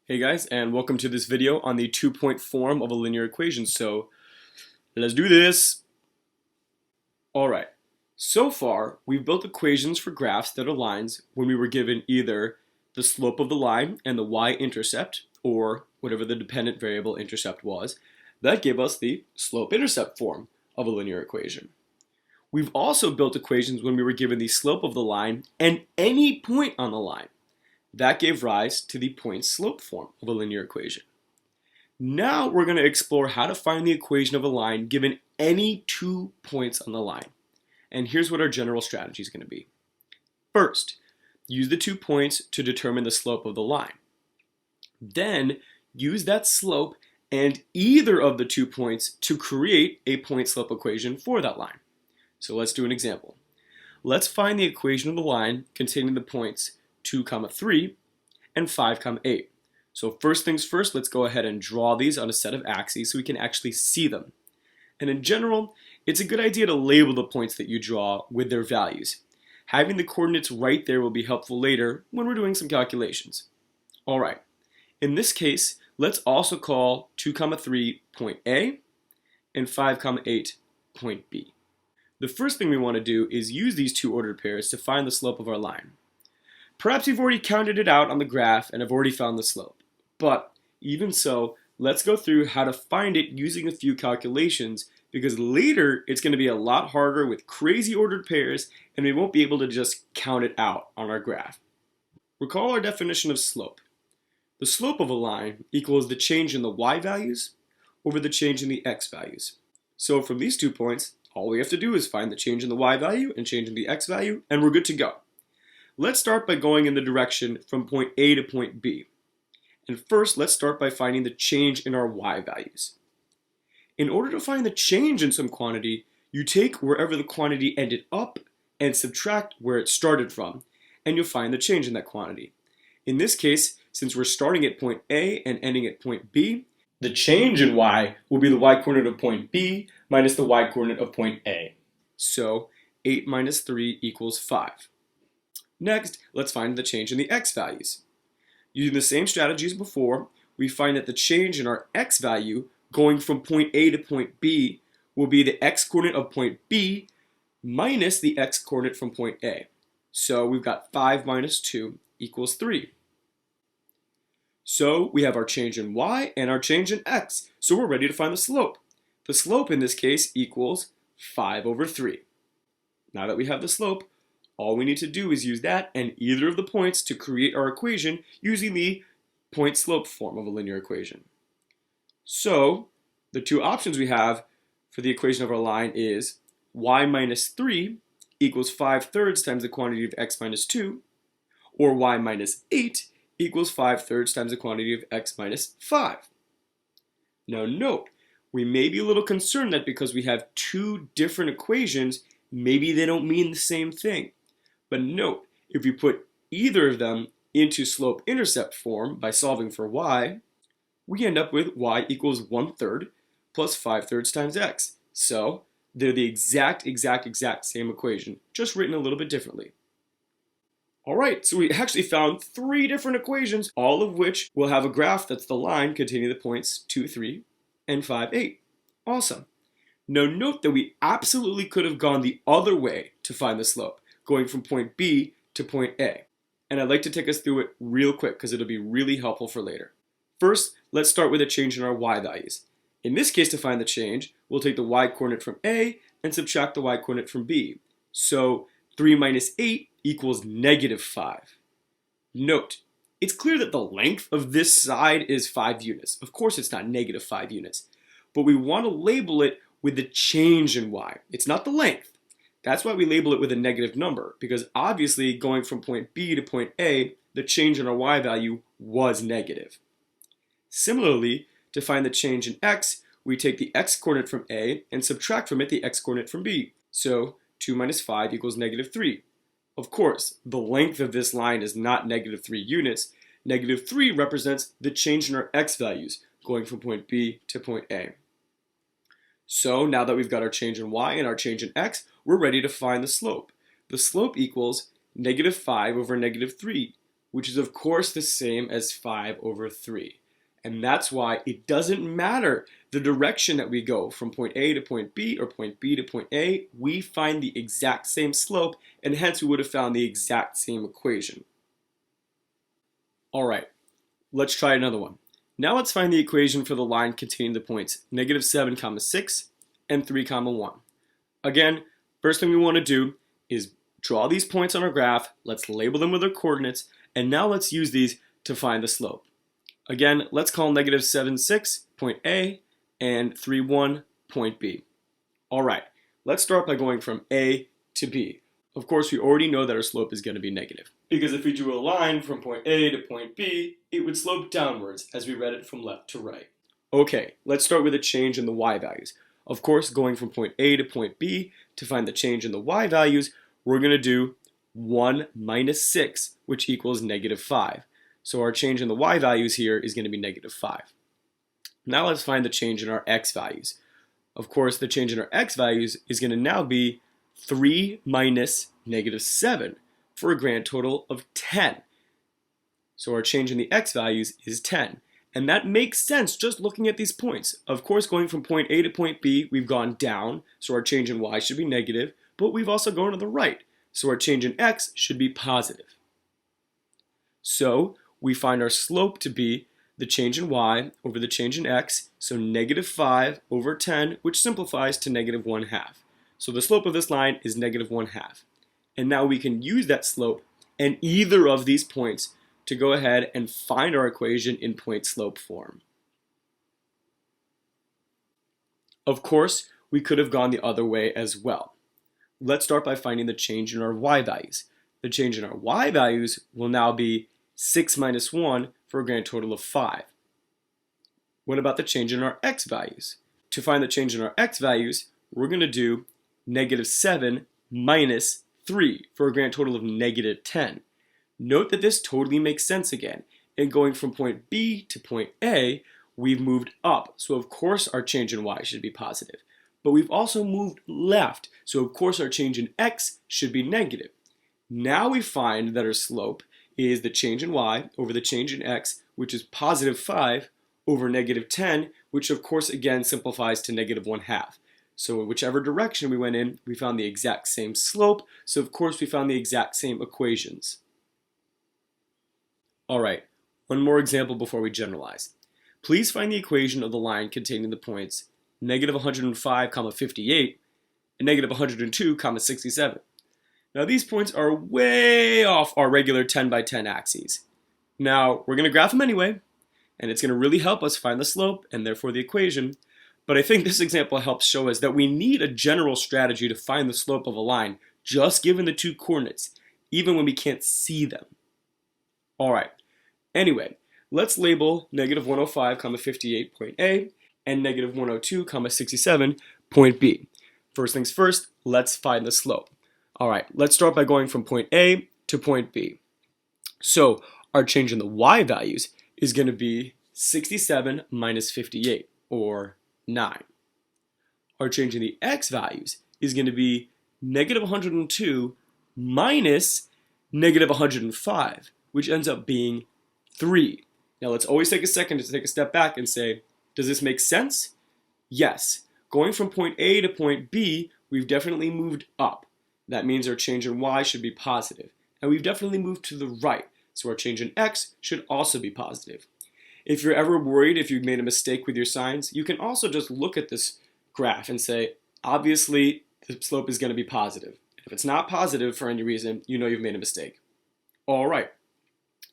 Hey guys, and welcome to this video on the two-point form of a linear equation. So let's do this. Alright, so far we've built equations for graphs that are lines when we were given either the slope of the line and the y-intercept, or whatever the dependent variable intercept was. That gave us the slope-intercept form of a linear equation. We've also built equations when we were given the slope of the line and any point on the line. That gave rise to the point-slope form of a linear equation. Now we're going to explore how to find the equation of a line given any 2 points on the line. And here's what our general strategy is going to be. First, use the 2 points to determine the slope of the line. Then, use that slope and either of the 2 points to create a point-slope equation for that line. So let's do an example. Let's find the equation of the line containing the points 2, 3, and 5, 8. So first things first, let's go ahead and draw these on a set of axes so we can actually see them. And in general, it's a good idea to label the points that you draw with their values. Having the coordinates right there will be helpful later when we're doing some calculations. Alright, in this case, let's also call 2, 3 point A and 5, 8 point B. The first thing we want to do is use these two ordered pairs to find the slope of our line. Perhaps you've already counted it out on the graph and have already found the slope. But even so, let's go through how to find it using a few calculations, because later it's going to be a lot harder with crazy ordered pairs and we won't be able to just count it out on our graph. Recall our definition of slope. The slope of a line equals the change in the y values over the change in the x values. So from these 2 points, all we have to do is find the change in the y value and change in the x value, and we're good to go. Let's start by going in the direction from point A to point B. And first, let's start by finding the change in our y values. In order to find the change in some quantity, you take wherever the quantity ended up and subtract where it started from, and you'll find the change in that quantity. In this case, since we're starting at point A and ending at point B, the change in y will be the y-coordinate of point B minus the y-coordinate of point A. So 8 minus 3 equals 5. Next, let's find the change in the x values. Using the same strategy as before, we find that the change in our x value going from point A to point B will be the x-coordinate of point B minus the x-coordinate from point A. So we've got 5 minus 2 equals 3. So we have our change in y and our change in x, so we're ready to find the slope. The slope in this case equals 5 over 3. Now that we have the slope, all we need to do is use that and either of the points to create our equation using the point-slope form of a linear equation. So the two options we have for the equation of our line is y minus 3 equals 5/3 times the quantity of x minus 2, or y minus 8 equals 5/3 times the quantity of x minus 5. Now note, we may be a little concerned that because we have two different equations, maybe they don't mean the same thing. But note, if we put either of them into slope-intercept form by solving for y, we end up with y equals 1/3 plus 5/3 times x. So they're the exact same equation, just written a little bit differently. Alright, so we actually found 3 different equations, all of which will have a graph that's the line containing the points 2, 3, and 5, 8. Awesome. Now note that we absolutely could have gone the other way to find the slope, going from point B to point A. And I'd like to take us through it real quick because it'll be really helpful for later. First, let's start with a change in our y values. In this case, to find the change, we'll take the y-coordinate from A and subtract the y-coordinate from B. So 3 minus 8 equals negative 5. Note, it's clear that the length of this side is 5 units. Of course it's not negative 5 units. But we want to label it with the change in y. It's not the length. That's why we label it with a negative number, because obviously going from point B to point A, the change in our y value was negative. Similarly, to find the change in x, we take the x-coordinate from A and subtract from it the x-coordinate from B. So 2 minus 5 equals negative 3. Of course, the length of this line is not negative 3 units. Negative 3 represents the change in our x values, going from point B to point A. So now that we've got our change in y and our change in x, we're ready to find the slope. The slope equals negative 5 over negative 3, which is of course the same as 5 over 3. And that's why it doesn't matter the direction that we go from point A to point B or point B to point A, we find the exact same slope, and hence we would have found the exact same equation. All right, let's try another one. Now let's find the equation for the line containing the points -7, 6 and 3, 1. Again, first thing we want to do is draw these points on our graph. Let's label them with their coordinates, and now let's use these to find the slope. Again, let's call -7, 6 point A and 3, 1 point B. All right, let's start by going from A to B. Of course, we already know that our slope is going to be negative, because if we drew a line from point A to point B, it would slope downwards as we read it from left to right. Okay, let's start with a change in the y values. Of course, going from point A to point B to find the change in the y values, we're going to do 1 minus 6, which equals -5. So our change in the y values here is going to be -5. Now let's find the change in our x values. Of course, the change in our x values is going to now be 3 minus -7 for a grand total of 10. So our change in the x values is 10. And that makes sense just looking at these points. Of course, going from point A to point B, we've gone down, so our change in y should be negative, but we've also gone to the right, so our change in x should be positive. So we find our slope to be the change in y over the change in x, so -5 over 10, which simplifies to -1/2. So the slope of this line is -1/2. And now we can use that slope and either of these points to go ahead and find our equation in point-slope form. Of course, we could have gone the other way as well. Let's start by finding the change in our y values. The change in our y values will now be 6 minus 1 for a grand total of 5. What about the change in our x values? To find the change in our x values, we're going to do -7 minus 3 for a grand total of -10. Note that this totally makes sense again. And going from point B to point A, we've moved up. So of course our change in y should be positive. But we've also moved left. So of course our change in x should be negative. Now we find that our slope is the change in y over the change in x, which is +5 over -10, which of course again simplifies to -1/2. So whichever direction we went in, we found the exact same slope. So of course we found the exact same equations. All right, one more example before we generalize. Please find the equation of the line containing the points -105, 58 and -102, 67. Now these points are way off our regular 10 by 10 axes. Now we're going to graph them anyway, and it's going to really help us find the slope and therefore the equation. But I think this example helps show us that we need a general strategy to find the slope of a line just given the two coordinates, even when we can't see them. All right, anyway, let's label -105, 58 point A and -102, 67 point B. First things first, let's find the slope. All right, let's start by going from point A to point B. So our change in the y values is going to be 67 minus 58, or 9. Our change in the x values is going to be -102 minus -105, which ends up being 3. Now let's always take a second to take a step back and say, does this make sense? Yes. Going from point A to point B, we've definitely moved up. That means our change in y should be positive. And we've definitely moved to the right, so our change in x should also be positive. If you're ever worried if you've made a mistake with your signs, you can also just look at this graph and say, obviously, the slope is going to be positive. If it's not positive for any reason, you know you've made a mistake. All right.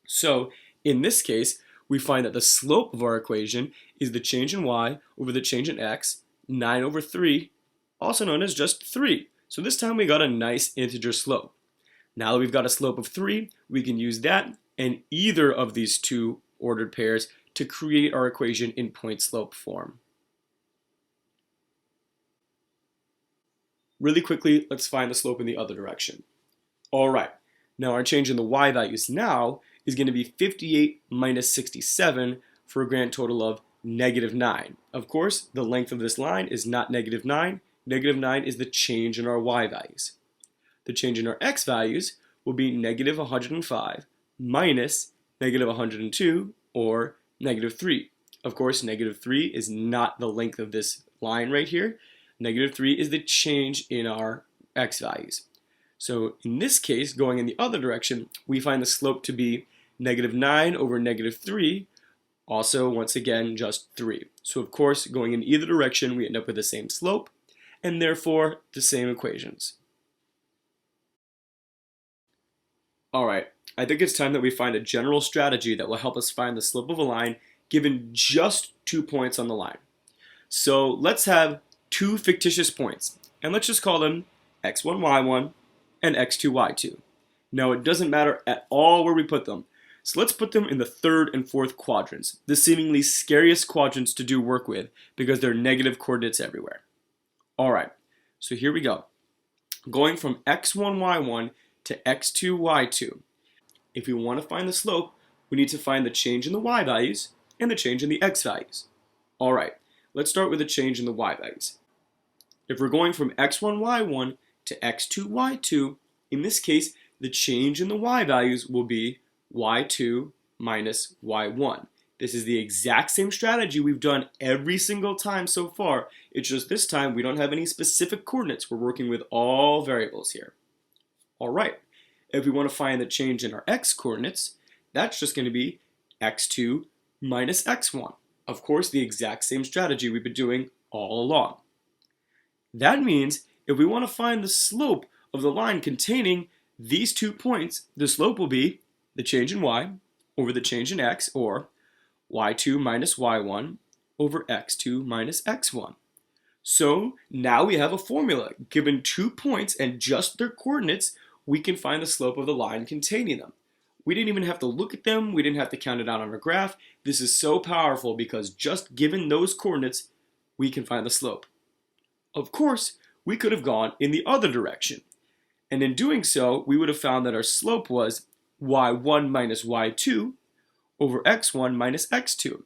So in this case, we find that the slope of our equation is the change in y over the change in x, 9 over 3, also known as just 3. So this time we got a nice integer slope. Now that we've got a slope of 3, we can use that and either of these two ordered pairs to create our equation in point-slope form. Really quickly, let's find the slope in the other direction. All right, now our change in the y values now is going to be 58 minus 67 for a grand total of -9. Of course, the length of this line is not -9. -9 is the change in our y values. The change in our x values will be -105 minus negative 102, or negative 3. Of course, negative 3 is not the length of this line right here. Negative 3 is the change in our x values. So in this case, going in the other direction, we find the slope to be negative 9 over negative 3, also, once again, just 3. So of course, going in either direction, we end up with the same slope, and therefore the same equations. Alright, I think it's time that we find a general strategy that will help us find the slope of a line given just 2 points on the line. So let's have 2 fictitious points, and let's just call them x1, y1 and x2, y2. Now it doesn't matter at all where we put them, so let's put them in the third and fourth quadrants, the seemingly scariest quadrants to do work with because they're negative coordinates everywhere. Alright, so here we go. Going from x1, y1 to x2, y2. If we want to find the slope, we need to find the change in the y values and the change in the x values. Alright, let's start with the change in the y values. If we're going from x1, y1 to x2, y2, in this case, the change in the y values will be y2 minus y1. This is the exact same strategy we've done every single time so far. It's just this time we don't have any specific coordinates. We're working with all variables here. Alright, if we want to find the change in our x coordinates, that's just going to be x2 minus x1. Of course, the exact same strategy we've been doing all along. That means if we want to find the slope of the line containing these 2 points, the slope will be the change in y over the change in x, or y2 minus y1 over x2 minus x1. So now we have a formula. Given 2 points and just their coordinates, we can find the slope of the line containing them. We didn't even have to look at them. We didn't have to count it out on a graph. This is so powerful because just given those coordinates, we can find the slope. Of course, we could have gone in the other direction. And in doing so, we would have found that our slope was y1 minus y2 over x1 minus x2.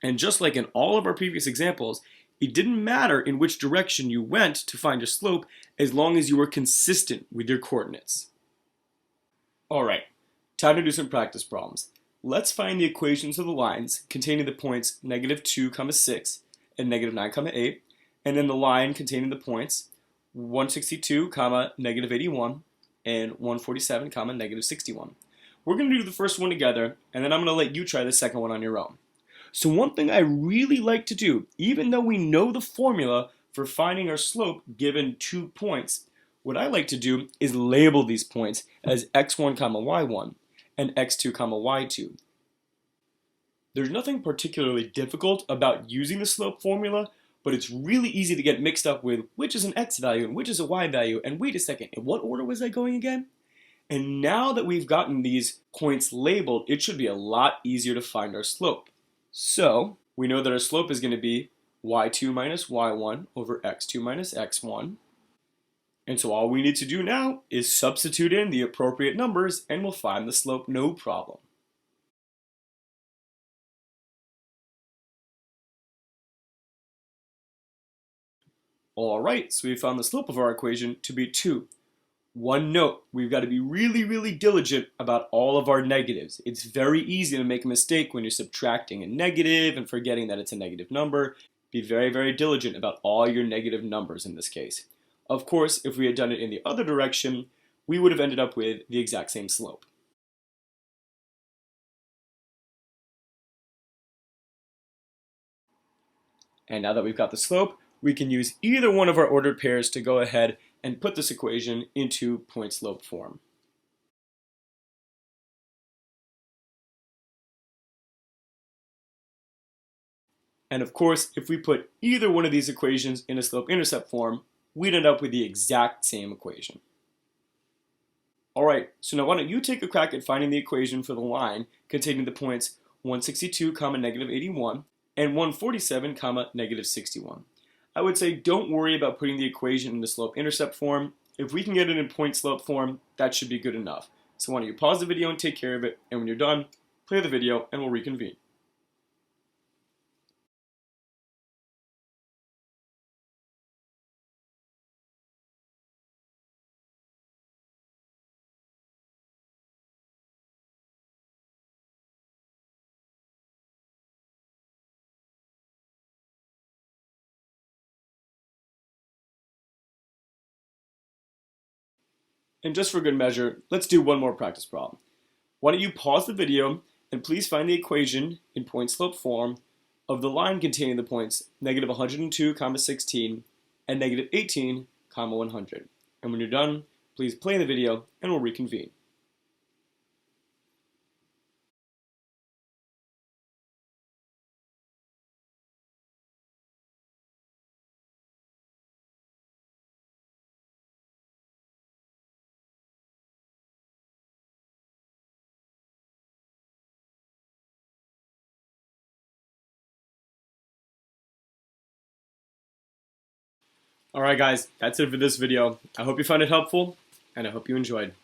And just like in all of our previous examples, it didn't matter in which direction you went to find your slope as long as you were consistent with your coordinates. Alright, time to do some practice problems. Let's find the equations of the lines containing the points negative 2, 6 and negative 9, 8, and then the line containing the points 162, negative 81, and 147, negative 61. We're going to do the first one together, and then I'm going to let you try the second one on your own. So one thing I really like to do, even though we know the formula for finding our slope given 2 points, what I like to do is label these points as x1, y1 and x2, y2. There's nothing particularly difficult about using the slope formula, but it's really easy to get mixed up with which is an x value and which is a y value, and wait a second, in what order was I going again? And now that we've gotten these points labeled, it should be a lot easier to find our slope. So we know that our slope is going to be y2 minus y1 over x2 minus x1. And so all we need to do now is substitute in the appropriate numbers and we'll find the slope no problem. Alright, so we found the slope of our equation to be 2. One note, we've got to be really diligent about all of our negatives. It's very easy to make a mistake when you're subtracting a negative and forgetting that it's a negative number. Be very diligent about all your negative numbers in this case. Of course, if we had done it in the other direction, we would have ended up with the exact same slope. And now that we've got the slope, we can use either one of our ordered pairs to go ahead and put this equation into point-slope form. And of course, if we put either one of these equations in a slope-intercept form, we'd end up with the exact same equation. Alright, so now why don't you take a crack at finding the equation for the line containing the points 162, negative 81, and 147, negative 61. I would say don't worry about putting the equation in the slope-intercept form. If we can get it in point-slope form, that should be good enough. So why don't you pause the video and take care of it, and when you're done, play the video and we'll reconvene. And just for good measure, let's do one more practice problem. Why don't you pause the video and please find the equation in point slope form of the line containing the points negative 102, 16 and negative 18, 100. And when you're done, please play the video and we'll reconvene. Alright guys, that's it for this video. I hope you found it helpful and I hope you enjoyed.